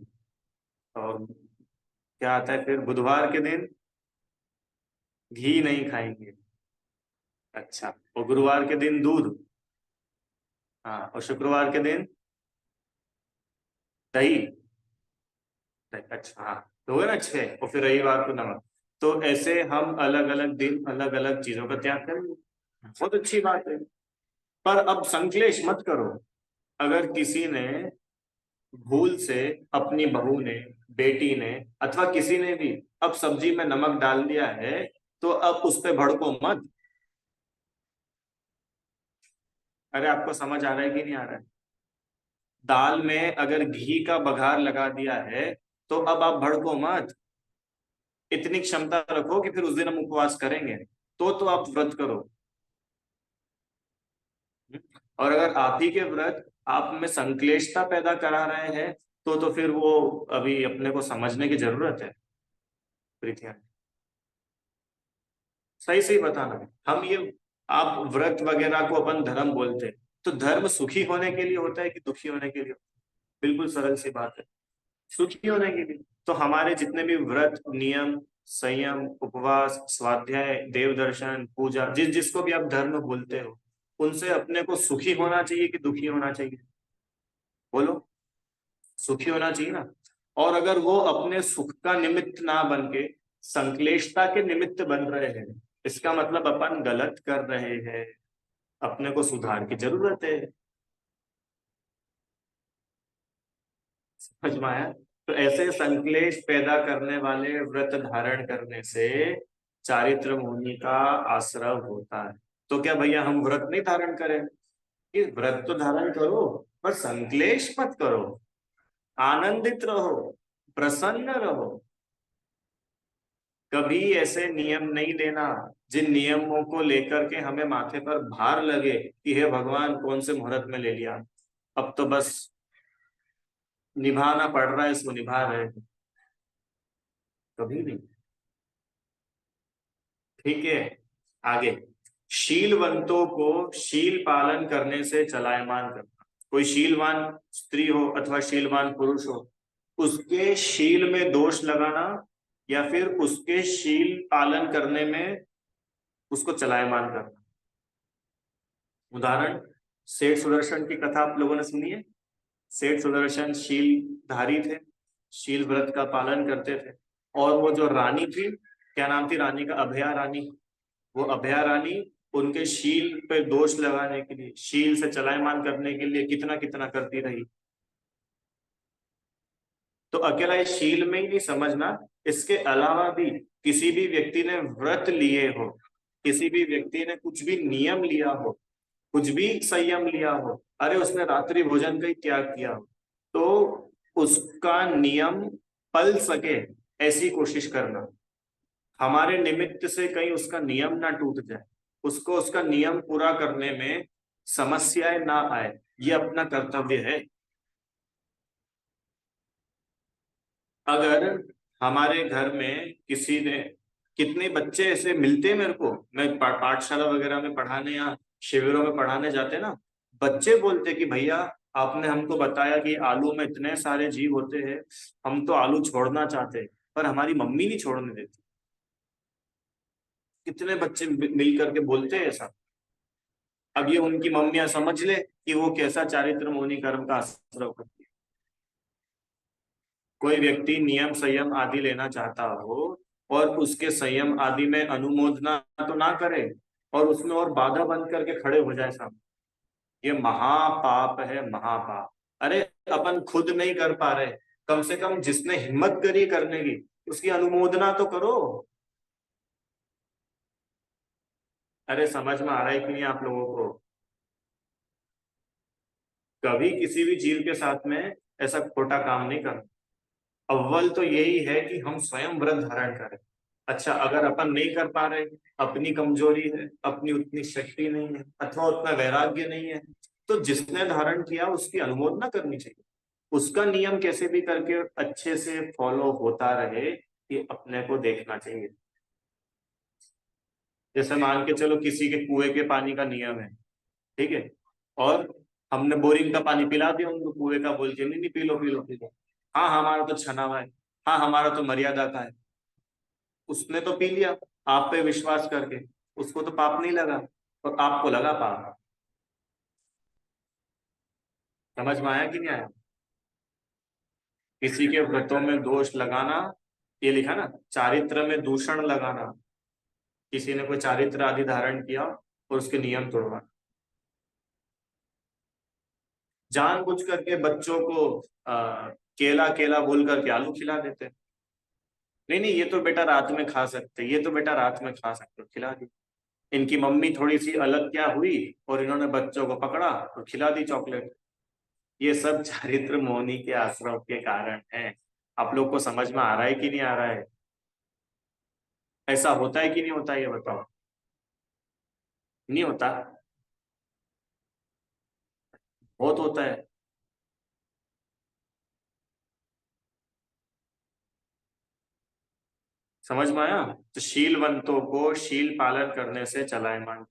और क्या आता है फिर, बुधवार के दिन घी नहीं खाएंगे। अच्छा, और गुरुवार के दिन दूध। हाँ, और शुक्रवार के दिन दही। अच्छा हाँ, तो हो गए ना छह, और फिर रविवार को नमक। तो ऐसे हम अलग अलग दिन अलग अलग चीजों का त्याग करेंगे, बहुत अच्छी बात है। पर अब संक्लेश मत करो। अगर किसी ने भूल से, अपनी बहू ने, बेटी ने, अथवा किसी ने भी अब सब्जी में नमक डाल दिया है, तो अब उस पे भड़को मत। अरे आपको समझ आ रहा है कि नहीं आ रहा है? दाल में अगर घी का बघार लगा दिया है तो अब आप भड़को मत। इतनी क्षमता रखो कि फिर उस दिन हम उपवास करेंगे, तो आप व्रत करो। और अगर आप ही के व्रत आप में संक्लेशता पैदा करा रहे हैं तो फिर वो अभी अपने को समझने की जरूरत है प्रीतिया। सही सही बताना। हम ये, आप व्रत वगैरह को अपन धर्म बोलते हैं, तो धर्म सुखी होने के लिए होता है कि दुखी होने के लिए? बिल्कुल सरल सी बात है, सुखी होने के लिए। तो हमारे जितने भी व्रत, नियम, संयम, उपवास, स्वाध्याय, देव दर्शन, पूजा, जिस जिसको भी आप धर्म बोलते हो, उनसे अपने को सुखी होना चाहिए कि दुखी होना चाहिए? बोलो, सुखी होना चाहिए ना। और अगर वो अपने सुख का निमित्त ना बन के संक्लेशता के निमित्त बन रहे हैं, इसका मतलब अपन गलत कर रहे हैं, अपने को सुधार की जरूरत है। समझ में आया? तो ऐसे संक्लेश पैदा करने वाले व्रत धारण करने से चारित्र मुनि का आश्रव होता है। तो क्या भैया हम व्रत नहीं धारण करें? ये व्रत तो धारण करो, पर संक्लेश मत करो, आनंदित रहो, प्रसन्न रहो। कभी ऐसे नियम नहीं देना जिन नियमों को लेकर के हमें माथे पर भार लगे कि हे भगवान कौन से मुहूर्त में ले लिया, अब तो बस निभाना पड़ रहा है, इसको निभा रहे हैं। कभी नहीं। ठीक है, आगे। शीलवंतों को शील पालन करने से चलायमान करना। कोई शीलवान स्त्री हो अथवा शीलवान पुरुष हो, उसके शील में दोष लगाना या फिर उसके शील पालन करने में उसको चलायमान करना। उदाहरण, सेठ सुदर्शन की कथा आप लोगों ने सुनी है। सेठ सुदर्शन शील धारी थे, शील व्रत का पालन करते थे। और वो जो रानी थी, क्या नाम थी रानी का? अभया रानी। वो अभया रानी उनके शील पे दोष लगाने के लिए, शील से चलायमान करने के लिए कितना कितना करती रही। तो अकेला ये शील में ही नहीं समझना, इसके अलावा भी किसी भी व्यक्ति ने व्रत लिए हो, किसी भी व्यक्ति ने कुछ भी नियम लिया हो, कुछ भी संयम लिया हो, अरे उसने रात्रि भोजन का ही त्याग किया हो, तो उसका नियम पल सके ऐसी कोशिश करना। हमारे निमित्त से कहीं उसका नियम ना टूट जाए, उसको उसका नियम पूरा करने में समस्याएं ना आए, ये अपना कर्तव्य है। अगर हमारे घर में किसी ने, कितने बच्चे ऐसे मिलते हैं मेरे को, मैं पाठशाला वगैरह में पढ़ाने या शिविरों में पढ़ाने जाते ना, बच्चे बोलते कि भैया आपने हमको बताया कि आलू में इतने सारे जीव होते हैं, हम तो आलू छोड़ना चाहते हैं पर हमारी मम्मी नहीं छोड़ने देती। कितने बच्चे मिल करके बोलते हैं ऐसा। अब ये उनकी मम्मियां समझ ले कि वो कैसा चारित्र मोनि कर्म का आश्रय करती है। कोई व्यक्ति नियम संयम आदि लेना चाहता हो और उसके संयम आदि में अनुमोदना तो ना करे और उसमें और बाधा बन करके खड़े हो जाए सामने, ये महापाप है, महापाप। अरे अपन खुद नहीं कर पा रहे, कम से कम जिसने हिम्मत करी करने की उसकी अनुमोदना तो करो। अरे समझ में आ रहा है कि नहीं आप लोगों को? कभी किसी भी जीव के साथ में ऐसा खोटा काम नहीं करना। अव्वल तो यही है कि हम स्वयं व्रत धारण करें। अच्छा अगर अपन नहीं कर पा रहे, अपनी कमजोरी है, अपनी उतनी शक्ति नहीं है अथवा उतना वैराग्य नहीं है, तो जिसने धारण किया उसकी अनुमोदना करनी चाहिए। उसका नियम कैसे भी करके अच्छे से फॉलो होता रहे, ये अपने को देखना चाहिए। जैसे मान के चलो किसी के कुएं के पानी का नियम है, ठीक है, और हमने बोरिंग का पानी पिला दिया उनको, कुएं का बोल के नहीं नहीं P low P low P low, हाँ हमारा तो छना हुआ है, हाँ हमारा तो मर्यादा का है। उसने तो पी लिया आप पे विश्वास करके, उसको तो पाप नहीं लगा और आपको लगा पाप। समझ में आया कि नहीं आया? किसी के व्रतों में दोष लगाना, ये लिखा ना, चारित्र में दूषण लगाना, किसी ने कोई चारित्र आदि धारण किया और उसके नियम तोड़वा, जानबूझ करके बच्चों को केला केला बोल करके आलू खिला देते, नहीं नहीं ये तो बेटा रात में खा सकते, ये तो बेटा रात में खा सकते हो, खिला दी। इनकी मम्मी थोड़ी सी अलग क्या हुई और इन्होंने बच्चों को पकड़ा और खिला दी चॉकलेट। ये सब चारित्र मोहनी के आश्रम के कारण है। आप लोग को समझ में आ रहा है कि नहीं आ रहा है? ऐसा होता है कि नहीं होता है ये बताओ? नहीं होता? बहुत होता है। समझ में आया? तो शीलवंतों को शील पालन करने से चलायमान,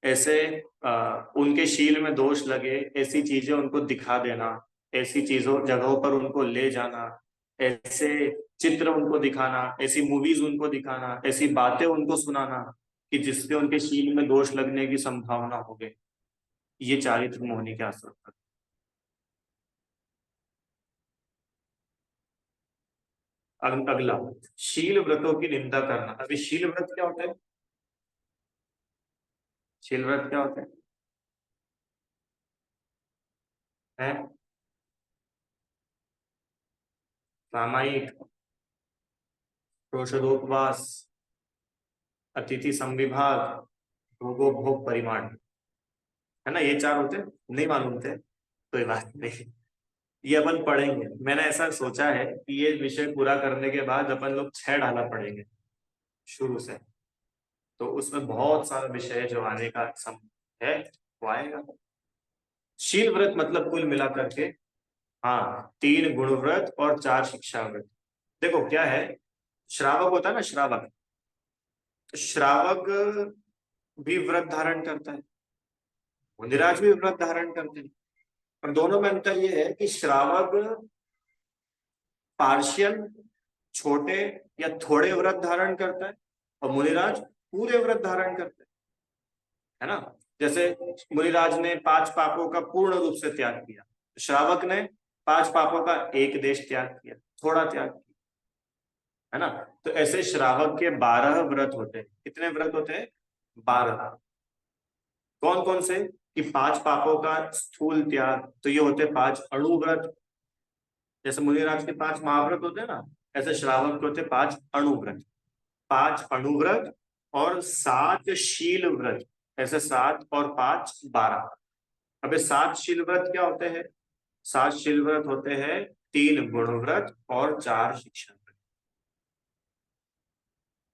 ऐसे उनके शील में दोष लगे ऐसी चीजें उनको दिखा देना, ऐसी चीजों जगहों पर उनको ले जाना, ऐसे चित्र उनको दिखाना, ऐसी मूवीज उनको दिखाना, ऐसी बातें उनको सुनाना कि जिससे उनके शील में दोष लगने की संभावना हो गई, ये चारित्र मोहनी के आश्रम पर। अगला, शील व्रतों की निंदा करना। अभी शील व्रत क्या होता है? शील व्रत क्या होता है? सामायिक, प्रोषदोपवास, अतिथि संविभाग, भोगोपभोग परिमाण, है ना, ये चार होते हैं। नहीं मालूम थे? कोई बात नहीं, ये अपन पढ़ेंगे। मैंने ऐसा सोचा है कि ये विषय पूरा करने के बाद अपन लोग 6 डाला पढ़ेंगे शुरू से, तो उसमें बहुत सारा विषय जो आने का सम है वो आएगा। शील व्रत मतलब कुल मिलाकर के, हाँ, 3 गुण व्रत और 4 शिक्षा व्रत। देखो क्या है, श्रावक होता है ना, श्रावक, तो श्रावक भी व्रत धारण करता है, मुनिराज भी व्रत धारण करते हैं, पर दोनों में अंतर ये है कि श्रावक पार्शियल, छोटे या थोड़े व्रत धारण करता है और मुनिराज पूरे व्रत धारण करते हैं, है ना। जैसे मुनिराज ने 5 पापों का पूर्ण रूप से त्याग किया, श्रावक ने 5 पापों का एक देश त्याग किया, थोड़ा त्याग किया, है ना। तो ऐसे श्रावक के 12 व्रत होते हैं। कितने व्रत होते हैं? 12। कौन कौन से? कि 5 पापों का स्थूल त्याग, तो ये होते 5 अणुव्रत। जैसे मुनिराज के 5 महाव्रत होते हैं ना, ऐसे श्रावक के होते 5 अणुव्रत। 5 अणुव्रत और 7 शील व्रत। ऐसे 7 और 5 12। अबे 7 शील व्रत क्या होते हैं? 7 शील व्रत होते हैं 3 गुण व्रत और 4 शिक्षा व्रत।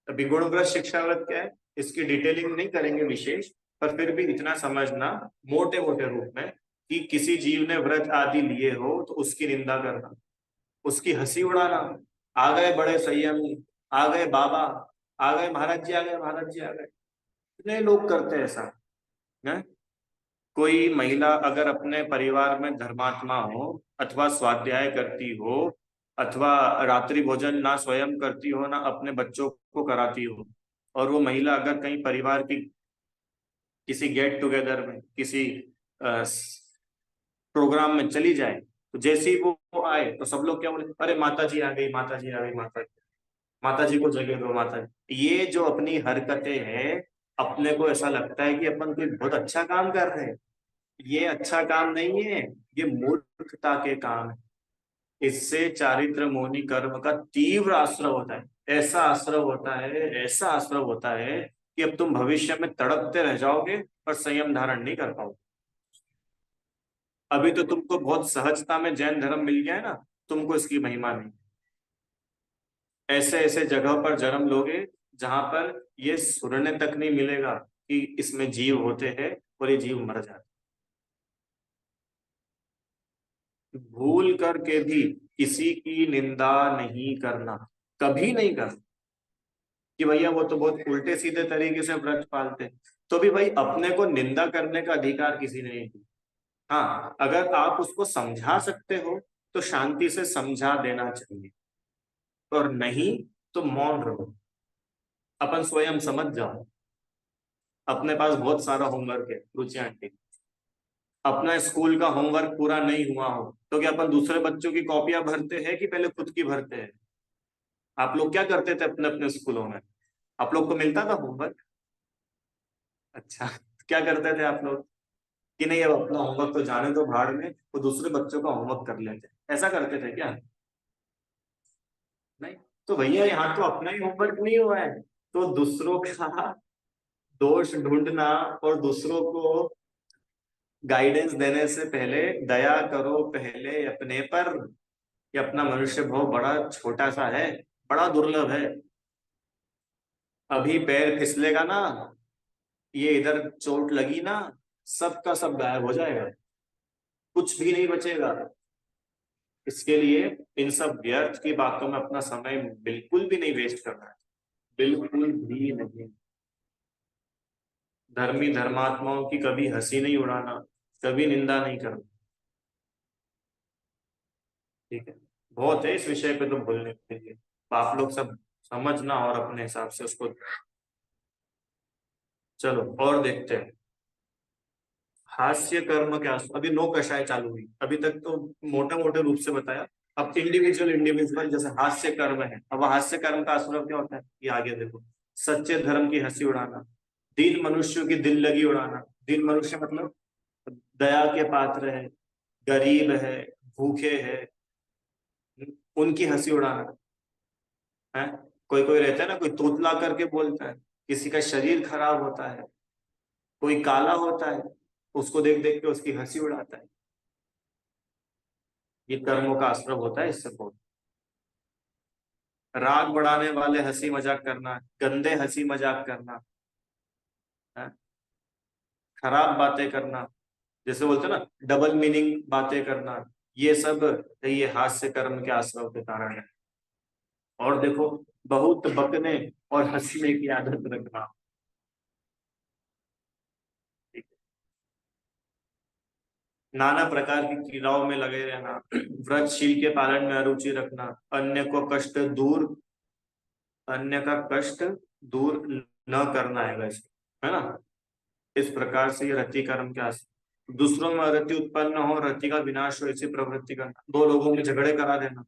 अभी गुण व्रत शिक्षा व्रत क्या है, इसकी डिटेलिंग नहीं करेंगे विशेष, पर फिर भी इतना समझना मोटे मोटे रूप में कि किसी जीव ने व्रत आदि लिए हो तो उसकी निंदा करना, उसकी हंसी उड़ाना। आ गए बड़े संयमी, आ गए बाबा, आ गए महाराज जी, आ गए महाराज जी, आ गए। कितने लोग करते हैं ऐसा है? कोई महिला अगर अपने परिवार में धर्मात्मा हो, अथवा स्वाध्याय करती हो, अथवा रात्रि भोजन ना स्वयं करती हो ना अपने बच्चों को कराती हो, और वो महिला अगर कहीं परिवार की किसी गेट टुगेदर में, किसी प्रोग्राम में चली जाए, तो जैसे ही वो आए तो सब लोग क्या बोले, अरे माता जी आ गई, माता जी आ गई, माता जी, माता जी को जगह दो, माता जी। ये जो अपनी हरकतें हैं, अपने को ऐसा लगता है कि अपन कोई बहुत अच्छा काम कर रहे हैं। ये अच्छा काम नहीं है, ये मूर्खता के काम है। इससे चारित्र मोनि कर्म का तीव्र आश्रव होता है। ऐसा आश्रव होता है, ऐसा आश्रव होता है कि अब तुम भविष्य में तड़पते रह जाओगे और संयम धारण नहीं कर पाओगे। अभी तो तुमको बहुत सहजता में जैन धर्म मिल गया है ना, तुमको इसकी महिमा नहीं। ऐसे ऐसे जगह पर जन्म लोगे जहां पर ये सुनने तक नहीं मिलेगा कि इसमें जीव होते हैं और ये जीव मर जाते। भूल करके भी किसी की निंदा नहीं करना, कभी नहीं करना। कि भैया वो तो बहुत उल्टे सीधे तरीके से व्रत पालते हैं। तो भी भाई अपने को निंदा करने का अधिकार किसी ने नहीं दिया। हाँ, अगर आप उसको समझा सकते हो तो शांति से समझा देना चाहिए, और नहीं तो मौन रहो। अपन स्वयं समझ जाओ। अपने पास बहुत सारा होमवर्क है रुचि आंटी, अपना स्कूल का होमवर्क पूरा नहीं हुआ हो तो क्या अपन दूसरे बच्चों की कॉपियां भरते हैं कि पहले खुद की भरते हैं? आप लोग क्या करते थे अपने अपने स्कूलों में? आप लोग को मिलता था होमवर्क? अच्छा, क्या करते थे आप लोग? कि नहीं, अब अपना होमवर्क तो जाने दो भाड़ में, वो दूसरे बच्चों का होमवर्क कर लेते हैं, ऐसा करते थे क्या? नहीं। तो भैया यहाँ तो अपना ही होमवर्क नहीं हुआ है, तो दूसरों का दोष ढूंढना और दूसरों को गाइडेंस देने से पहले दया करो पहले अपने पर। कि अपना मनुष्य भाव बड़ा छोटा सा है, बड़ा दुर्लभ है। अभी पैर फिसलेगा ना, ये इधर चोट लगी ना, सबका सब गायब हो जाएगा, कुछ भी नहीं बचेगा। इसके लिए इन सब व्यर्थ की बातों में अपना समय बिल्कुल भी नहीं वेस्ट करना है, बिल्कुल भी नहीं। धर्मी धर्मात्माओं की कभी हंसी नहीं उड़ाना, कभी निंदा नहीं करना। ठीक है, बहुत है इस विषय पे तो बोलने के लिए। आप लोग सब समझना और अपने हिसाब से उसको। चलो और देखते हैं। हास्य कर्म क्या, अभी 9 कक्षाएं चालू हुई, अभी तक तो मोटे मोटे रूप से बताया। अब इंडिविजुअल इंडिविजुअल जैसे हास्य कर्म है, अब हास्य कर्म का असर क्या होता है ये आगे देखो। सच्चे धर्म की हंसी उड़ाना, दीन मनुष्यों की दिल लगी उड़ाना। दीन मनुष्य मतलब दया के पात्र है, गरीब है, भूखे है, उनकी हंसी उड़ाना है। कोई कोई रहता है ना, कोई तोतला करके बोलता है, किसी का शरीर खराब होता है, कोई काला होता है, उसको देख देख के उसकी हंसी उड़ाता है। ये कर्मों का आश्रम होता है, इससे बहुत। राग बढ़ाने वाले हंसी मजाक करना, गंदे हंसी मजाक करना है? खराब बातें करना, जैसे बोलते हैं ना डबल मीनिंग बातें करना, ये सब ये हास्य कर्म के आश्रम के कारण है। और देखो, बहुत बकने और हंसने की आदत रखना। ठीक है? नाना प्रकार की क्रीड़ाओं में लगे रहना, व्रतशील के पालन में अरुचि रखना, अन्य को कष्ट दूर, अन्य का कष्ट दूर न करना है वैसे, है ना? इस प्रकार से ये रति कर्म के आश्रम। दूसरों में अरति उत्पन्न हो, रति का विनाश हो, ऐसी प्रवृत्ति करना। दो लोगों में झगड़े करा देना,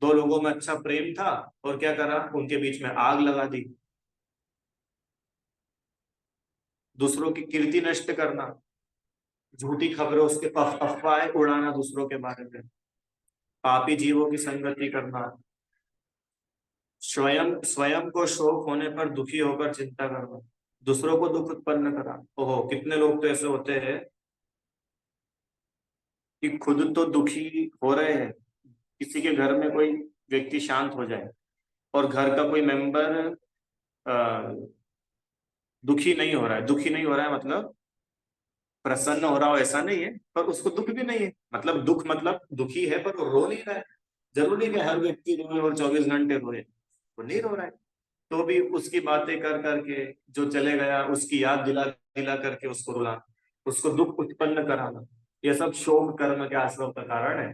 दो लोगों में अच्छा प्रेम था और क्या करा, उनके बीच में आग लगा दी। दूसरों की कीर्ति नष्ट करना, झूठी खबरें, उसके अफवाहें उड़ाना दूसरों के बारे में, पापी जीवों की संगति करना, स्वयं स्वयं को शोक होने पर दुखी होकर चिंता करना, दूसरों को दुख उत्पन्न करा। ओहो, कितने लोग तो ऐसे होते हैं कि खुद तो दुखी हो रहे हैं, किसी के घर में कोई व्यक्ति शांत हो जाए और घर का कोई मेंबर दुखी नहीं हो रहा है, दुखी नहीं हो रहा है मतलब प्रसन्न हो रहा हो ऐसा नहीं है, पर उसको दुख भी नहीं है, मतलब दुख मतलब दुखी है पर वो रो नहीं रहा है। जरूरी है कि हर व्यक्ति रोए और 24 घंटे रोए? वो नहीं रो रहा है, तो भी उसकी बातें कर करके, जो चले गया उसकी याद दिला दिला करके उसको रुलाना, उसको दुख उत्पन्न कराना, ये सब शोक कर्म के आश्रम का कारण है।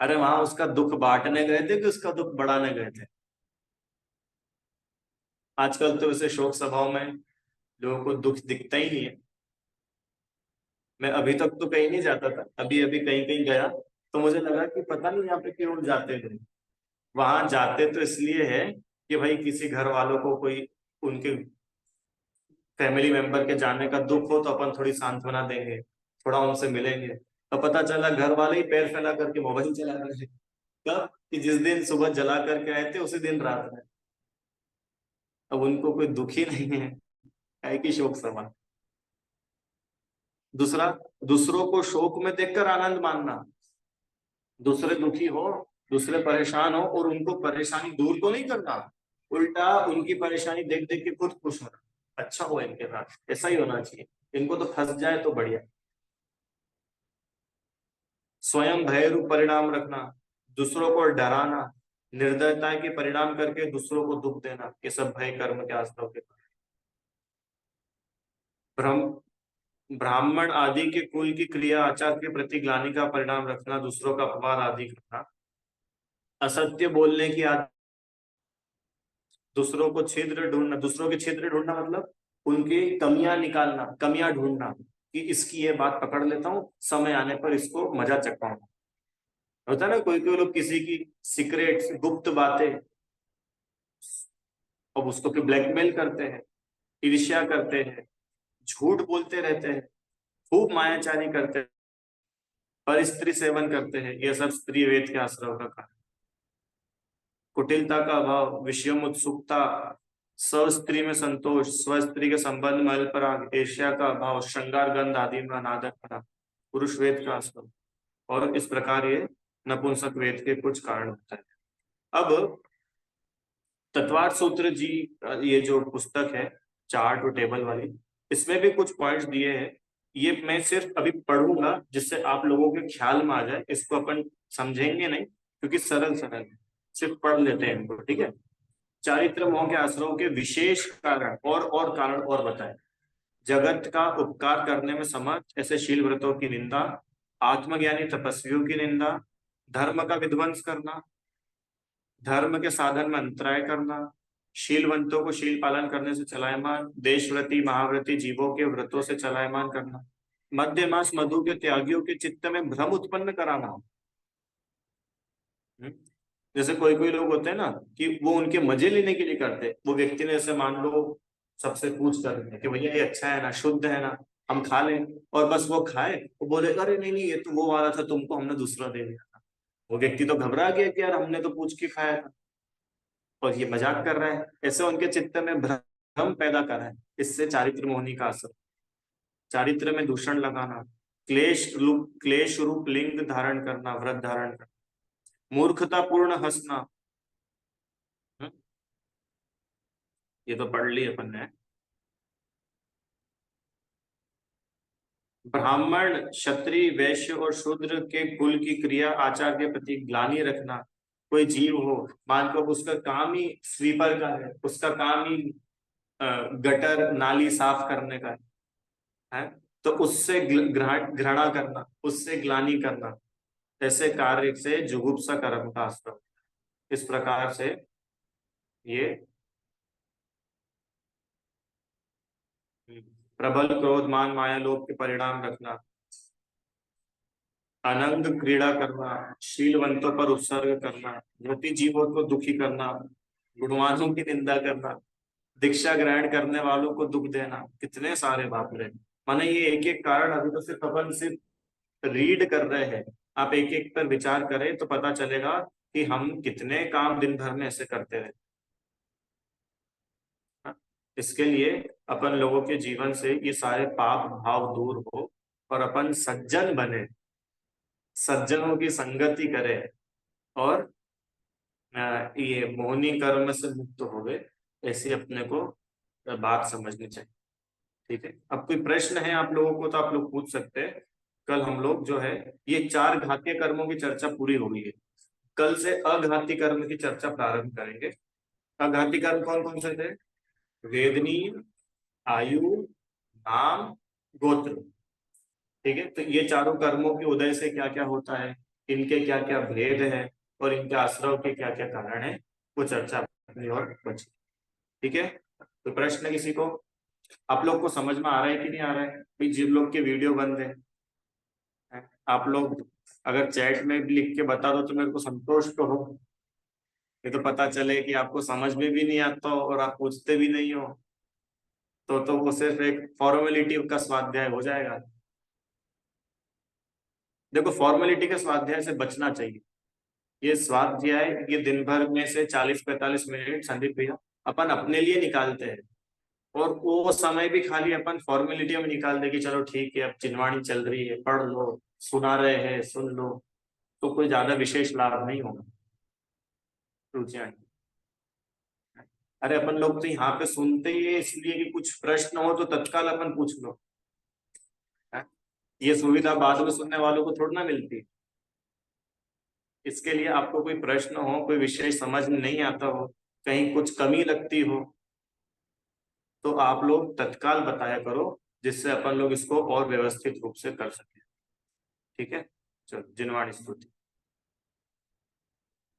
अरे वहां उसका दुख बांटने गए थे कि उसका दुख बढ़ाने गए थे? आजकल तो वैसे शोक सभाओं में लोगों को दुख दिखता ही नहीं है। मैं अभी तक तो कहीं नहीं जाता था, अभी अभी कहीं कहीं गया तो मुझे लगा कि पता नहीं यहाँ पे क्यों जाते थे। वहां जाते तो इसलिए है कि भाई किसी घर वालों को कोई उनके फैमिली मेंबर के जाने का दुख हो तो अपन थोड़ी सांत्वना देंगे, थोड़ा उनसे मिलेंगे। तो पता चला घर वाले ही पैर फैला करके मोबाइल चला रहे थे। कब कि जिस दिन सुबह जला करके आए थे उसी दिन रात में। अब उनको कोई दुख ही नहीं है कि शोक सभा। दूसरा, दूसरों को शोक में देखकर आनंद मानना, दूसरे दुखी हो, दूसरे परेशान हो और उनको परेशानी दूर तो नहीं करना, उल्टा उनकी परेशानी देख देख के खुद खुश होना, अच्छा हो इनके साथ, ऐसा ही होना चाहिए। इनको तो फंस जाए तो बढ़िया। स्वयं भय रूप परिणाम रखना, दूसरों को डराना, निर्दयता के परिणाम करके दूसरों को दुख देना, ये सब भय कर्म के आश्रम के। ब्रह्म ब्राह्मण आदि के कुल की क्रिया आचार के प्रति ग्लानि का परिणाम रखना, दूसरों का अपमान आदि करना, असत्य बोलने की आदत, दूसरों को छिद्र ढूंढना, दूसरों के छिद्र ढूंढना मतलब उनकी कमियां निकालना, कमियां ढूंढना, कि इसकी ये बात पकड़ लेता हूँ, समय आने पर इसको मजा चखवाऊंगा। होता है ना, कोई कोई लोग किसी की सीक्रेट गुप्त बातें, अब उसको फिर ब्लैकमेल करते हैं, ईर्ष्या करते हैं, झूठ बोलते रहते हैं, खूब मायाचारी करते हैं, पर स्त्री सेवन करते हैं, ये सब स्त्री वेद के आश्रम का कार्य। कुटिलता का अभाव, विषयों में उत्सुकता, स्त्री में संतोष, स्व स्त्री के संबंध में अल्पराग, ईर्ष्या का अभाव, श्रृंगार गंध आदि में अनादर करा, पुरुष वेद का आश्रम। और इस प्रकार ये नपुंसक वेद के कुछ कारण होते हैं। अब तत्वार्थ सूत्र जी, ये जो पुस्तक है चार्ट और टेबल वाली, इसमें भी कुछ पॉइंट्स दिए हैं। ये मैं सिर्फ अभी पढ़ूंगा जिससे आप लोगों के ख्याल में आ जाए, इसको अपन समझेंगे नहीं क्योंकि सरल सरल है, सिर्फ पढ़ लेते हैं इनको, ठीक है। चारित्र मोह के आश्रयों के विशेष कारण और कारण और बताएं। जगत का उपकार करने में समर्थ ऐसे शील व्रतों की निंदा, आत्मज्ञानी तपस्वियों की निंदा, धर्म का विध्वंस करना, धर्म के साधन में अंतराय करना, शीलवंतों को शील पालन करने से चलायमान, देशव्रती महाव्रती जीवों के व्रतों से चलायमान करना, मध्य मास मधु के त्यागियों के चित्त में भ्रम उत्पन्न कराना। हम्म? जैसे कोई कोई लोग होते हैं ना कि वो उनके मजे लेने के लिए करते हैं। वो व्यक्ति ने जैसे मान लो सबसे पूछ कर कि भैया ये अच्छा है ना, शुद्ध है ना, हम खा लें, और बस वो खाए, वो बोले अरे नहीं नहीं ये तो वो वाला था, तुमको हमने दूसरा दे दिया था। वो व्यक्ति तो घबरा गया कि यार हमने तो पूछ के खाया था और ये मजाक कर रहा है, ऐसे उनके चित्त में भ्रम पैदा करा है। इससे चारित्र मोहनी का असर, चारित्र में दूषण लगाना, क्लेश रूप लिंग धारण करना, व्रत धारण करना, मूर्खता पूर्ण हंसना। हम्म, ये तो पढ़ ली अपन ने। ब्राह्मण क्षत्रिय वैश्य और शूद्र के कुल की क्रिया आचार के प्रति ग्लानि रखना। कोई जीव हो, मान लो उसका काम ही स्वीपर का है, उसका काम ही गटर नाली साफ करने का है, तो उससे घृणा करना, उससे ग्लानि करना, ऐसे कार्य से जुगुप्सा कर्म का आश्रम। इस प्रकार से ये प्रबल क्रोध मान माया लोभ के परिणाम रखना, अनंग क्रीड़ा करना, शीलवंतों पर उत्सर्ग करना, धृति जीवों को दुखी करना, गुणवानों की निंदा करना, दीक्षा ग्रहण करने वालों को दुख देना, कितने सारे बाप रे। माने ये एक एक कारण अभी तो सिर्फ अपन सिर्फ रीड कर रहे हैं। आप एक एक पर विचार करें तो पता चलेगा कि हम कितने काम दिन भर में ऐसे करते रहे। हाँ? इसके लिए अपन लोगों के जीवन से ये सारे पाप भाव दूर हो और अपन सज्जन बने, सज्जनों की संगति करें, और ये मोहनी कर्म से मुक्त हो गए, ऐसी अपने को बात समझनी चाहिए। ठीक है, अब कोई प्रश्न है आप लोगों को तो आप लोग पूछ सकते हैं। कल हम लोग जो है ये चार घातीय कर्मों की चर्चा पूरी हो गई है। कल से अघाती कर्म की चर्चा प्रारंभ करेंगे। अघाती कर्म कौन कौन से थे? वेदनी, आयु, नाम, गोत्र। ठीक है, तो ये चारों कर्मों के उदय से क्या क्या होता है, इनके क्या क्या भेद है, और इनके आश्रव के क्या क्या कारण है, वो चर्चा अपनी और बची। ठीक है, तो प्रश्न किसी को? आप लोग को समझ में आ रहा है कि नहीं आ रहा है भाई? जिन लोग के वीडियो बंद है, आप लोग अगर चैट में भी लिख के बता दो तो मेरे को संतोष तो हो। ये तो पता चले कि आपको समझ में भी नहीं आता हो और आप पूछते भी नहीं हो, तो वो सिर्फ एक फॉर्मेलिटी का स्वाध्याय हो जाएगा। देखो, फॉर्मेलिटी के स्वाध्याय से बचना चाहिए। ये स्वाध्याय ये दिन भर में से 40-45 मिनट संदीप भैया अपन अपने लिए निकालते हैं, और वो समय भी खाली अपन फॉर्मेलिटी में निकाल दे कि चलो ठीक है अब चिन्हवाणी चल रही है, पढ़ लो, सुना रहे हैं सुन लो, तो कोई ज्यादा विशेष लाभ नहीं होगा। रुचियाँ, अरे अपन लोग तो यहाँ पे सुनते ही है इसलिए कि कुछ प्रश्न हो तो तत्काल अपन पूछ लो। है? ये सुविधा बाद में सुनने वालों को थोड़ी ना मिलती है। इसके लिए आपको कोई प्रश्न हो, कोई विषय समझ में नहीं आता हो, कहीं कुछ कमी लगती हो, तो आप लोग तत्काल बताया करो, जिससे अपन लोग इसको और व्यवस्थित रूप से कर सके। ठीक है, चलो जिनवाणी स्तुति।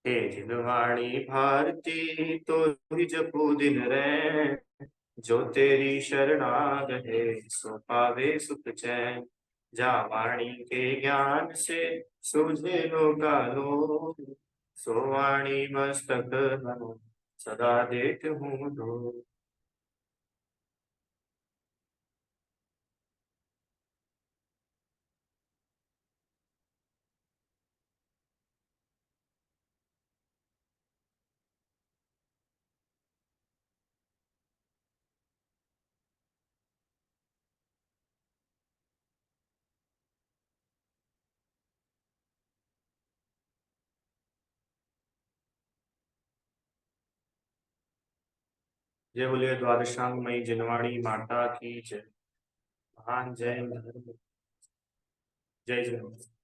हे जिनवाणी भारती तो ही जपू दिन रैन, जो तेरी शरणागत है सो पावे सुख चैन। जा वाणी के ज्ञान से सूझे लोकालो, सो वाणी मस्तक मनो सदा देत हूँ दो। जय बोलिए द्वादशांग मई जिनवाणी माता की जय। महान जय। जय जय।